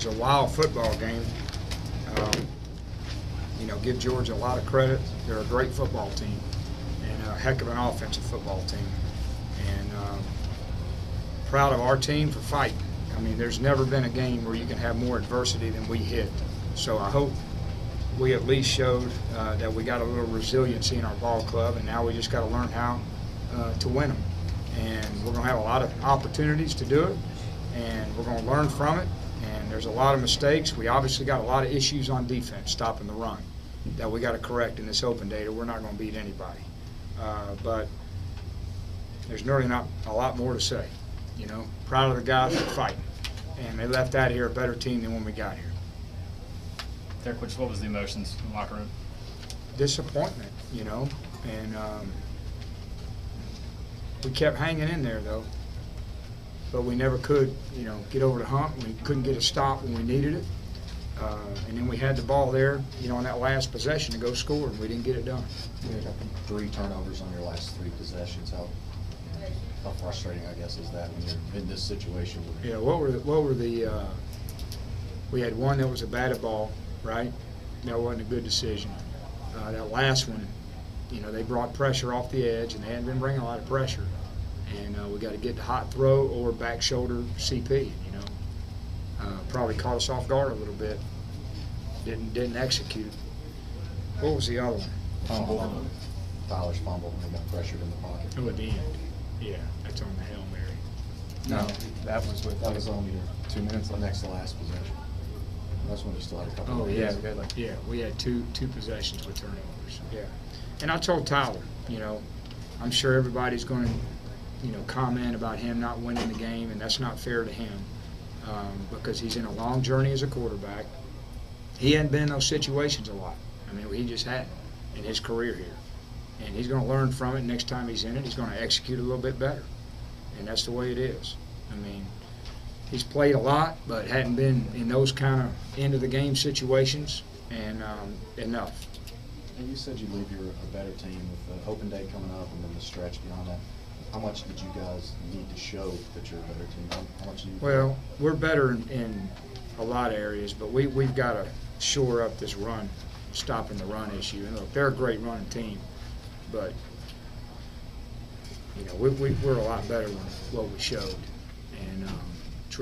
was a wild football game. You know, give Georgia a lot of credit. They're a great football team and a heck of an offensive football team. And proud of our team for fighting. I mean, there's never been a game where you can have more adversity than we hit. So I hope we at least showed that we got a little resiliency in our ball club, and now we just got to learn how to win them. And we're going to have a lot of opportunities to do it, and we're going to learn from it. And there's a lot of mistakes. We obviously got a lot of issues on defense, stopping the run, that we got to correct in this open data. We're not going to beat anybody. But there's really not a lot more to say. You know, proud of the guys for fighting. And they left out here a better team than when we got here. Derek, what was the emotions in the locker room? Disappointment, you know, and we kept hanging in there, though. But we never could, you know, get over the hump. We couldn't get a stop when we needed it. And then we had the ball there, you know, on that last possession to go score, and we didn't get it done. You had 3 turnovers on your last 3 possessions. How frustrating, I guess, is that when you're in this situation? Yeah, we had one that was a batted ball, right? That wasn't a good decision. That last one, you know, they brought pressure off the edge, and they hadn't been bringing a lot of pressure. And we got to get the hot throw or back shoulder CP, you know. Probably caught us off guard a little bit. Didn't execute. What was the other one? Fumble. Tyler's fumble when he got pressured in the pocket. Oh, at the end. Yeah, that's on the Hail Mary. No, that was on your 2 minutes next to the last possession. That's when you still had a couple. Oh yeah, we had two possessions with turnovers. Yeah, and I told Tyler, you know, I'm sure everybody's going to, you know, comment about him not winning the game, and that's not fair to him because he's in a long journey as a quarterback. He hadn't been in those situations a lot. I mean, he just hadn't in his career here. And he's going to learn from it. Next time he's in it, he's going to execute a little bit better. And that's the way it is. I mean, he's played a lot, but hadn't been in those kind of end-of-the-game situations, and enough. And you said you believe you're a better team with the open day coming up and then the stretch beyond that. How much did you guys need to show that you're a better team? How much do you? Well, we're better in a lot of areas, but we've got to shore up this run, stopping the run issue. And look, they're a great running team. But, you know, we're a lot better than what we showed. And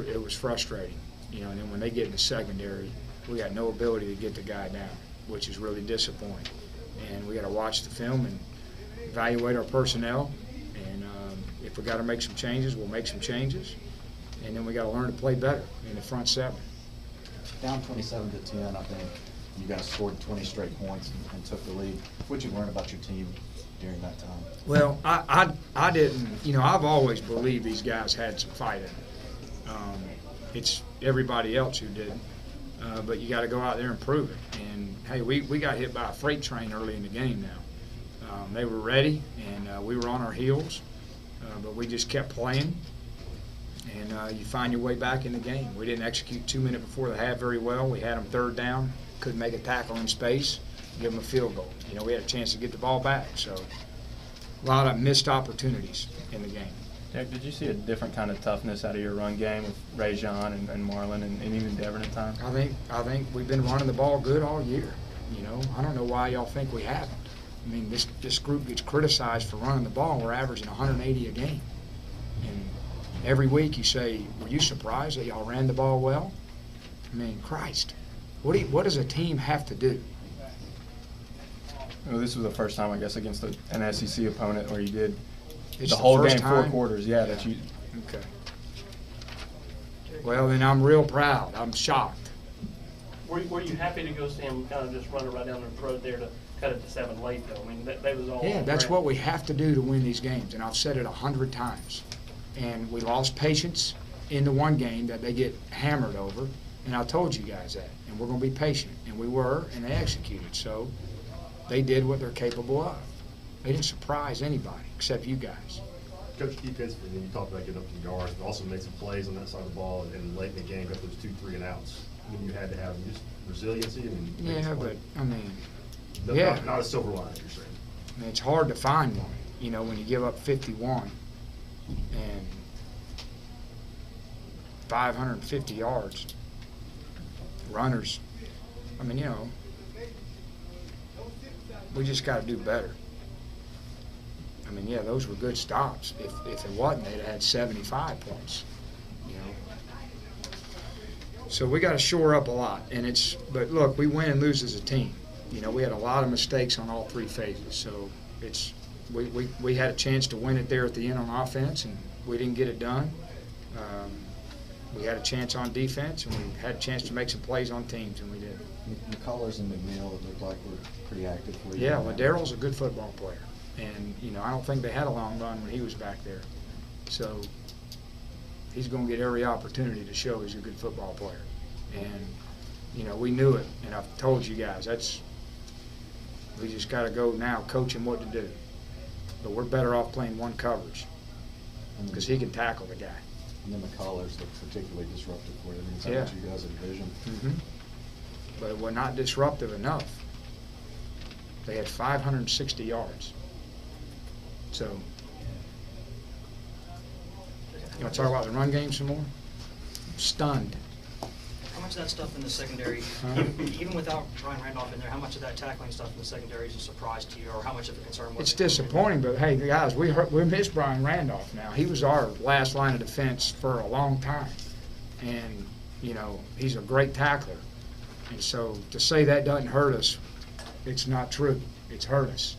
it was frustrating, you know, and then when they get in the secondary, we got no ability to get the guy down, which is really disappointing. And we got to watch the film and evaluate our personnel. And if we got to make some changes, we'll make some changes. And then we got to learn to play better in the front 7. Down 27-10, I think. You guys scored 20 straight points and took the lead. What did you learn about your team during that time? Well, I didn't, you know, I've always believed these guys had some fight in them. It's everybody else who didn't. But you got to go out there and prove it. And, hey, we got hit by a freight train early in the game now. They were ready, and we were on our heels, but we just kept playing. And you find your way back in the game. We didn't execute 2 minutes before the half very well. We had them 3rd down. Couldn't make a tackle in space, give them a field goal. You know, we had a chance to get the ball back. So a lot of missed opportunities in the game. Derek, did you see a different kind of toughness out of your run game with Rajon and Marlon and even Devin at times? I think we've been running the ball good all year. You know, I don't know why y'all think we haven't. I mean, this group gets criticized for running the ball. We're averaging 180 a game. And every week you say, were you surprised that y'all ran the ball well? I mean, Christ. What does a team have to do? Well, this was the first time, I guess, against an SEC opponent where you did It's the whole first game, 4 time? quarters. Yeah, that you. Okay. Well, then I'm real proud. I'm shocked. Were you happy to go see him kind of just run it right down the road there to cut it to 7 late, though? I mean, that was all. Yeah, that's what we have to do to win these games, and I've said it 100 times. And we lost patience in the one game that they get hammered over, and I told you guys that. And we're going to be patient, and we were, and they executed. So they did what they're capable of. They didn't surprise anybody except you guys. Coach, defensively, you talked about getting up to the yards, but also made some plays on that side of the ball, and late in the game got those 2 3-and-outs. I mean, you had to have just resiliency. And Yeah, but I mean, not a silver line, you're saying. I mean, it's hard to find one. You know, when you give up 51 and 550 yards. runners. I mean, you know, we just got to do better. I mean, yeah, those were good stops. If it wasn't, they'd have had 75 points, you know. So we got to shore up a lot. But look, we win and lose as a team. You know, we had a lot of mistakes on all three phases. So we had a chance to win it there at the end on offense, and we didn't get it done. We had a chance on defense, and we had a chance to make some plays on teams, and we did. McCullers and McNeil, it looked like were pretty active for you. Yeah, well, Daryl's a good football player. And, you know, I don't think they had a long run when he was back there. So he's going to get every opportunity to show he's a good football player. And, you know, we knew it. And I've told you guys, we just got to go now coach him what to do. But we're better off playing one coverage because he can tackle the guy. And then McCullers looked particularly disruptive for you. I mean, is that Yeah. what you guys envisioned? Mm-hmm. But we're not disruptive enough. They had 560 yards. So, you want to talk about the run game some more? I'm stunned. How much of that stuff in the secondary, Huh? even without Brian Randolph in there, how much of that tackling stuff in the secondary is a surprise to you, or how much of a concern was It's it? disappointing, but hey, guys, we miss Brian Randolph now. He was our last line of defense for a long time. And, you know, he's a great tackler. And so to say that doesn't hurt us, it's not true. It's hurt us.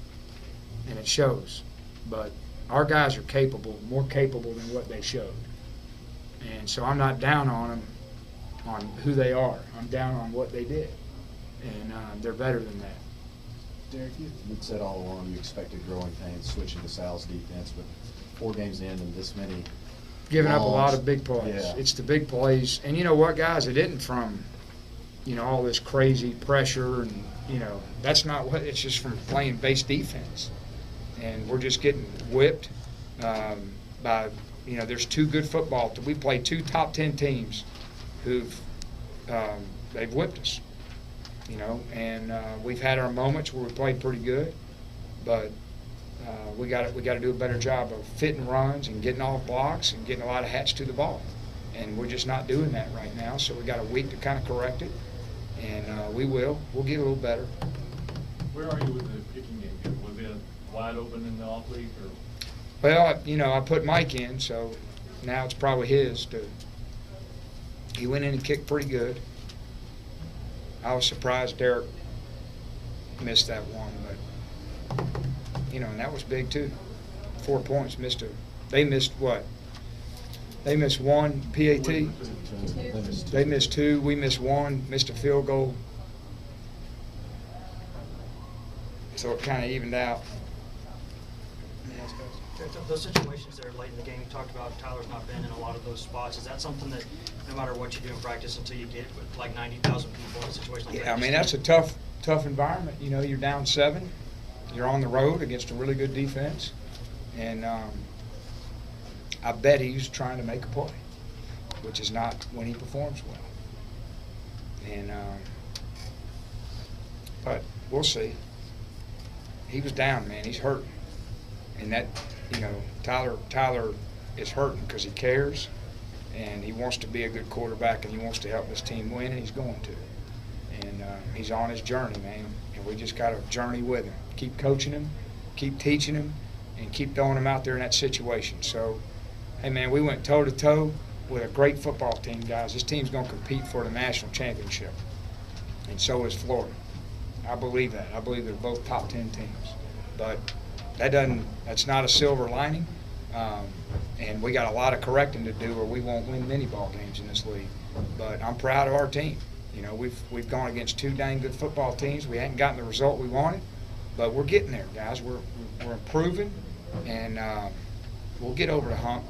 And it shows. But our guys are capable, more capable than what they showed. And so I'm not down on them, on who they are. I'm down on what they did. And they're better than that. Derek, you'd said all along you expected growing pains switching to Sal's defense, but 4 games in and this many Giving up a lot longs. of big plays. Yeah. It's the big plays. And you know what, guys? It isn't from, you know, all this crazy pressure and, you know, that's not what, it's just from playing base defense. And we're just getting whipped by, you know, there's 2 good football. We played 2 top 10 teams who've, they've whipped us, you know, and we've had our moments where we played pretty good, but we got to do a better job of fitting runs and getting off blocks and getting a lot of hats to the ball. And we're just not doing that right now, so we got a week to kind of correct it, and we'll get a little better. Where are you with the kicking game? Was it wide open in the off week, or? Well, you know, I put Mike in, so now it's probably his to. He went in and kicked pretty good. I was surprised Derek missed that one, but you know, and that was big too. 4 points they missed what? They missed 1 PAT. They missed 2. We missed 1. Missed a field goal. So it kind of evened out. Those situations there late in the game, you talked about Tyler's not been in a lot of those spots. Is that something that no matter what you do in practice until you get with like 90,000 people in a situation like that? Yeah, I mean, that's a tough environment. You know, you're down 7. You're on the road against a really good defense. And I bet he's trying to make a play, which is not when he performs well. And but we'll see. He was down, man. He's hurting. And that, you know, Tyler is hurting because he cares, and he wants to be a good quarterback, and he wants to help his team win, and he's going to. And he's on his journey, man, and we just got to journey with him. Keep coaching him, keep teaching him, and keep throwing him out there in that situation. So, hey, man, we went toe-to-toe with a great football team, guys. This team's going to compete for the national championship, and so is Florida. I believe that. I believe they're both top 10 teams. But that's not a silver lining. And we got a lot of correcting to do or we won't win many ball games in this league. But I'm proud of our team. You know, we've gone against 2 dang good football teams. We hadn't gotten the result we wanted, but we're getting there, guys. We're improving, and we'll get over the hump.